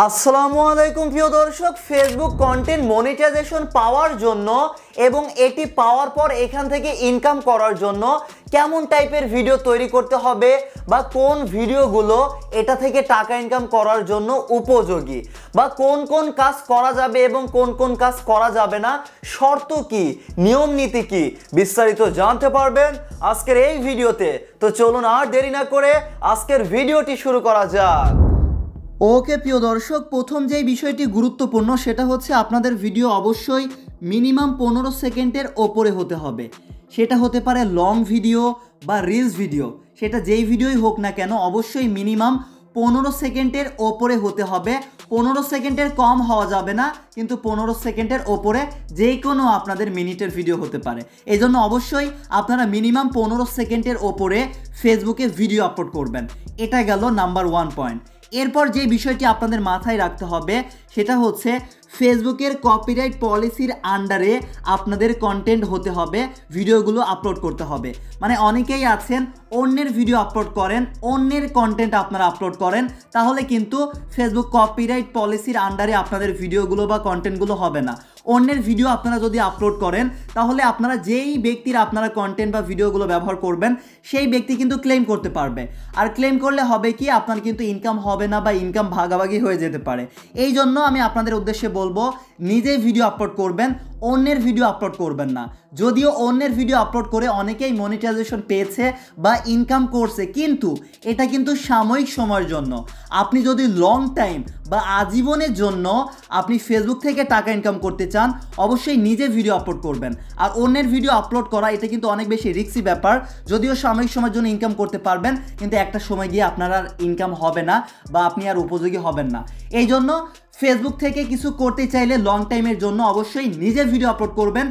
আসসালামু আলাইকুম প্রিয় দর্শক, ফেসবুক কন্টেন্ট মনিটাইজেশন পাওয়ার জন্য এবং এটি পাওয়ার পর এখান থেকে ইনকাম করার জন্য কেমন টাইপের ভিডিও তৈরি করতে হবে বা কোন ভিডিওগুলো এটা থেকে টাকা ইনকাম করার জন্য উপযোগী বা কোন কোন কাজ করা যাবে এবং কোন কোন কাজ করা যাবে না, শর্ত কি, নিয়ম নীতি কি, বিস্তারিত জানতে পারবেন আজকের এই ভিডিওতে। তো চলুন আর দেরি না করে আজকের ভিডিওটি শুরু করা যাক। ওকে প্রিয় দর্শক, প্রথম যেই বিষয়টি গুরুত্বপূর্ণ সেটা হচ্ছে আপনাদের ভিডিও অবশ্যই মিনিমাম 15 সেকেন্ডের ওপরে হতে হবে। সেটা হতে পারে লং ভিডিও বা রিলস ভিডিও, সেটা যেই ভিডিওই হোক না কেন অবশ্যই মিনিমাম 15 সেকেন্ডের ওপরে হতে হবে। 15 সেকেন্ডের কম হওয়া যাবে না, কিন্তু 15 সেকেন্ডের ওপরে যে কোনো আপনাদের মিনিটের ভিডিও হতে পারে। এই জন্য অবশ্যই আপনারা মিনিমাম 15 সেকেন্ডের ওপরে ফেসবুকে ভিডিও আপলোড করবেন। এটা গেল নাম্বার 1 পয়েন্ট। এরপর যে বিষয়টি আপনাদের মাথায় রাখতে হবে সেটা হচ্ছে ফেসবুকের কপিরাইট পলিসির আন্ডারে আপনাদের কন্টেন্ট হতে হবে, ভিডিওগুলো আপলোড করতে হবে। মানে অনেকেই আছেন অন্যের ভিডিও আপলোড করেন, অন্যের কন্টেন্ট আপনারা আপলোড করেন, তাহলে কিন্তু ফেসবুক কপিরাইট পলিসির আন্ডারে আপনাদের ভিডিওগুলো বা কন্টেন্টগুলো হবে না। অন্যের ভিডিও আপনারা যদি আপলোড করেন তাহলে আপনারা যেই ব্যক্তির আপনারা কন্টেন্ট বা ভিডিওগুলো ব্যবহার করবেন সেই ব্যক্তি কিন্তু ক্লেম করতে পারবে। আর ক্লেম করলে হবে কি, আপনার কিন্তু ইনকাম হবে না বা ইনকাম ভাগাভাগি হয়ে যেতে পারে। এই জন্য আমি আপনাদের উদ্দেশ্যে বলবো, নিজে ভিডিও আপলোড করবেন, অন্যের ভিডিও আপলোড করবেন না। যদিও অন্যের ভিডিও আপলোড করে অনেকেই মনিটাইজেশন পেয়েছে বা ইনকাম করছে, কিন্তু এটা কিন্তু সাময়িক সময়ের জন্য। আপনি যদি লং টাইম বা আজীবনের জন্য আপনি ফেসবুক থেকে টাকা ইনকাম করতে চান, অবশ্যই নিজে ভিডিও আপলোড করবেন। আর অন্যের ভিডিও আপলোড করা এটা কিন্তু অনেক বেশি রিস্কি ব্যাপার। যদিও সাময়িক সময়ের জন্য ইনকাম করতে পারবেন, কিন্তু একটা সময় গিয়ে আপনার আর ইনকাম হবে না বা আপনি আর উপযোগী হবেন না। এই জন্য ফেসবুক থেকে কিছু করতে চাইলে লং টাইমের জন্য অবশ্যই নিজে ভিডিও আপলোড করবেন।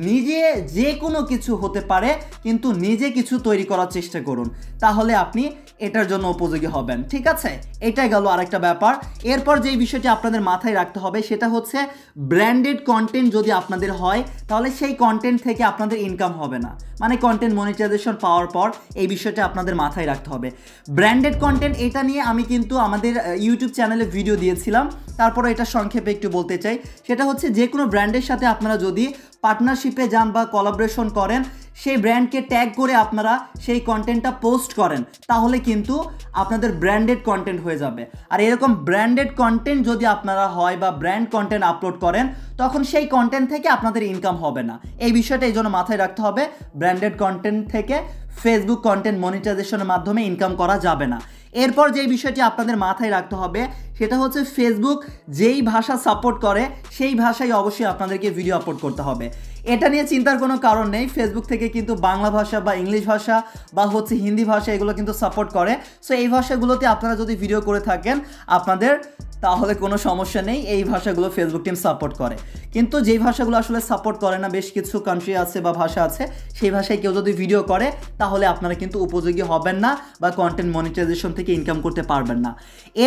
নিজে যে কোনো কিছু হতে পারে, কিন্তু নিজে কিছু তৈরি করার চেষ্টা করুন, তাহলে আপনি এটার জন্য উপযোগী হবেন। ঠিক আছে, এটাই গেল আরেকটা ব্যাপার। এরপর যেই বিষয়টি আপনাদের মাথায় রাখতে হবে সেটা হচ্ছে ব্র্যান্ডেড কন্টেন্ট যদি আপনাদের হয় তাহলে সেই কন্টেন্ট থেকে আপনাদের ইনকাম হবে না। মানে কন্টেন্ট মনিটাইজেশন পাওয়ার পর এই বিষয়টা আপনাদের মাথায় রাখতে হবে। ব্র্যান্ডেড কন্টেন্ট এটা নিয়ে আমি কিন্তু আমাদের ইউটিউব চ্যানেলে ভিডিও দিয়েছিলাম, তারপরে এটা সংক্ষেপে একটু বলতে চাই। সেটা হচ্ছে যে কোনো ব্র্যান্ডের সাথে আপনারা যদি পার্টনারশিপে যান বা কোলাবোরেশন করেন, সেই ব্র্যান্ডকে ট্যাগ করে আপনারা সেই কন্টেন্টটা পোস্ট করেন, তাহলে কিন্তু আপনাদের ব্র্যান্ডেড কন্টেন্ট হয়ে যাবে। আর এরকম ব্র্যান্ডেড কন্টেন্ট যদি আপনারা হয় বা ব্র্যান্ড কন্টেন্ট আপলোড করেন, তখন সেই কন্টেন্ট থেকে আপনাদের ইনকাম হবে না। এই বিষয়টা এই জন্য মাথায় রাখতে হবে, ব্র্যান্ডেড কন্টেন্ট থেকে ফেসবুক কন্টেন্ট মনিটাইজেশনের মাধ্যমে ইনকাম করা যাবে না। এরপর যেই বিষয়টি আপনাদের মাথায় রাখতে হবে সেটা হচ্ছে ফেসবুক যেই ভাষা সাপোর্ট করে সেই ভাষায় অবশ্যই আপনাদেরকে ভিডিও আপলোড করতে হবে। এটা নিয়ে চিন্তার কোনো কারণ নেই, ফেসবুক থেকে কিন্তু বাংলা ভাষা বা ইংলিশ ভাষা বা হচ্ছে হিন্দি ভাষা এগুলো কিন্তু সাপোর্ট করে। সো এই ভাষাগুলোতে আপনারা যদি ভিডিও করে থাকেন আপনাদের, তাহলে কোনো সমস্যা নেই, এই ভাষাগুলো ফেসবুক টিম সাপোর্ট করে। কিন্তু যেই ভাষাগুলো আসলে সাপোর্ট করে না, বেশ কিছু কান্ট্রি আছে বা ভাষা আছে, সেই ভাষায় কেউ যদি ভিডিও করে তাহলে আপনারা কিন্তু উপযোগী হবেন না বা কন্টেন্ট মনিটাইজেশন থেকে ইনকাম করতে পারবেন না।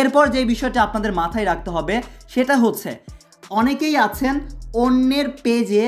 এরপর যে বিষয়টা আপনাদের মাথায় রাখতে হবে সেটা হচ্ছে, অনেকেই আছেন অন্যের পেজে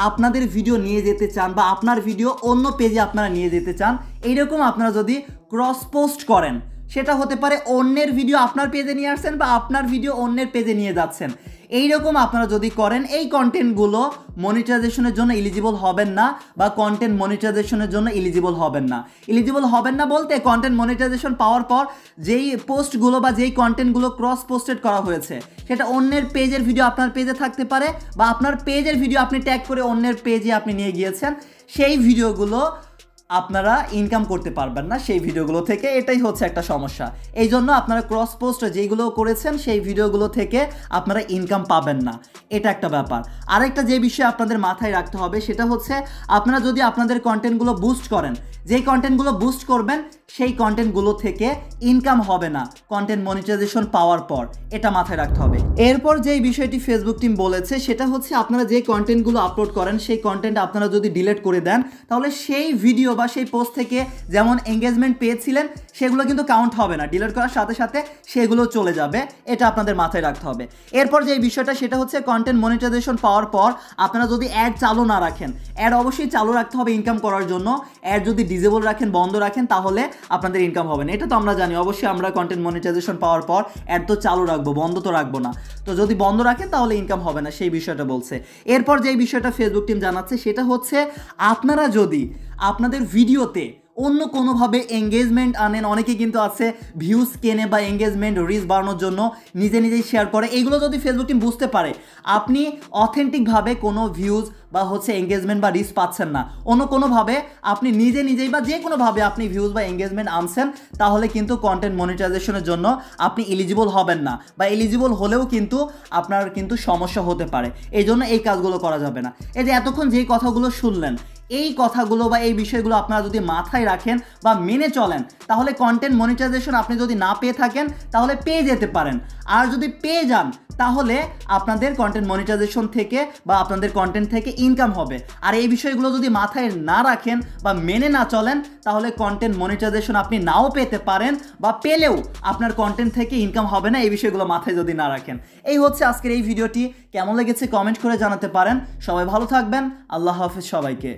আপনাদের ভিডিও নিয়ে যেতে চান বা আপনার ভিডিও অন্য পেজে আপনারা নিয়ে যেতে চান। এইরকম আপনারা যদি ক্রস পোস্ট করেন, সেটা হতে পারে অন্যের ভিডিও আপনার পেজে নিয়ে আসছেন বা আপনার ভিডিও অন্যের পেজে নিয়ে যাচ্ছেন। এইরকম আপনারা যদি করেন, এই কন্টেন্টগুলো মনিটাইজেশনের জন্য এলিজিবল হবেন না বা কন্টেন্ট মনিটাইজেশনের জন্য এলিজিবল হবেন না। এলিজিবল হবেন না বলতে, কন্টেন্ট মনিটাইজেশন পাওয়ার পর যেই পোস্টগুলো বা যেই কন্টেন্টগুলো ক্রস পোস্টেড করা হয়েছে, সেটা অন্যের পেজের ভিডিও আপনার পেজে থাকতে পারে বা আপনার পেজের ভিডিও আপনি ট্যাগ করে অন্যের পেজে আপনি নিয়ে গিয়েছেন, সেই ভিডিওগুলো আপনারা ইনকাম করতে পারবেন না সেই ভিডিওগুলো থেকে। এটাই হচ্ছে একটা সমস্যা। এই জন্য আপনারা ক্রস পোস্ট যেইগুলো করেছেন সেই ভিডিওগুলো থেকে আপনারা ইনকাম পাবেন না, এটা একটা ব্যাপার। আরেকটা যে বিষয় আপনাদের মাথায় রাখতে হবে সেটা হচ্ছে, আপনারা যদি আপনাদের কন্টেন্টগুলো বুস্ট করেন, যেই কন্টেন্টগুলো বুস্ট করবেন সেই কন্টেন্টগুলো থেকে ইনকাম হবে না কন্টেন্ট মনিটাইজেশন পাওয়ার পর, এটা মাথায় রাখতে হবে। এরপর যেই বিষয়টি ফেসবুক টিম বলেছে সেটা হচ্ছে, আপনারা যে কন্টেন্টগুলো আপলোড করেন সেই কন্টেন্ট আপনারা যদি ডিলিট করে দেন, তাহলে সেই ভিডিও বা সেই পোস্ট থেকে যেমন এঙ্গেজমেন্ট পেয়েছিলেন সেগুলো কিন্তু কাউন্ট হবে না, ডিলিট করার সাথে সাথে সেগুলো চলে যাবে, এটা আপনাদের মাথায় রাখতে হবে। এরপর যে বিষয়টা সেটা হচ্ছে কন্টেন্ট মনিটাইজেশন পাওয়ার পর আপনারা যদি অ্যাড চালু না রাখেন, অ্যাড অবশ্যই চালু রাখতে হবে ইনকাম করার জন্য। অ্যাড যদি ডিসেবল রাখেন, বন্ধ রাখেন, তাহলে আপনাদের ইনকাম হবে না, এটা তো আমরা জানি। অবশ্যই আমরা কন্টেন্ট মনিটাইজেশন পাওয়ার পর অ্যাড তো চালু রাখবো, বন্ধ তো রাখবো না। তো যদি বন্ধ রাখেন তাহলে ইনকাম হবে না, সেই বিষয়টা বলছে। এরপর যে বিষয়টা ফেসবুক টিম জানাচ্ছে সেটা হচ্ছে আপনারা যদি আপনাদের ভিডিওতে অন্য কোনোভাবে এঙ্গেজমেন্ট আনেন, অনেকে কিন্তু আছে ভিউজ কেনে বা এঙ্গেজমেন্ট রিচ বাড়ানোর জন্য নিজে নিজেই শেয়ার করে, এইগুলো যদি ফেসবুক টিম বুঝতে পারে আপনি অথেন্টিকভাবে কোনো ভিউজ বা হচ্ছে এঙ্গেজমেন্ট বা রিচ পাচ্ছেন না, অন্য কোনোভাবে আপনি নিজে নিজেই বা যে কোনোভাবে আপনি ভিউজ বা এঙ্গেজমেন্ট আনছেন, তাহলে কিন্তু কন্টেন্ট মনিটাইজেশনের জন্য আপনি এলিজিবল হবেন না, বা এলিজিবল হলেও কিন্তু আপনার কিন্তু সমস্যা হতে পারে। এই জন্য এই কাজগুলো করা যাবে না। এই যে এতক্ষণ যেই কথাগুলো শুনলেন, এই কথাগুলো বা এই বিষয়গুলো আপনারা যদি মাথায় রাখেন বা মেনে চলেন, তাহলে কন্টেন্ট মনিটাইজেশন আপনি যদি না পেয়ে থাকেন তাহলে পেয়ে যেতে পারেন। আর যদি পেয়ে যান তাহলে আপনাদের কন্টেন্ট মনিটাইজেশন থেকে বা আপনাদের কন্টেন্ট থেকে ইনকাম হবে। আর এই বিষয়গুলো যদি মাথায় না রাখেন বা মেনে না চলেন, তাহলে কন্টেন্ট মনিটাইজেশন আপনি নাও পেতে পারেন, বা পেলেও আপনার কন্টেন্ট থেকে ইনকাম হবে না, এই বিষয়গুলো মাথায় যদি না রাখেন। এই হচ্ছে আজকের এই ভিডিওটি, কেমন লেগেছে কমেন্ট করে জানাতে পারেন। সবাই ভালো থাকবেন, আল্লাহ হাফেজ সবাইকে।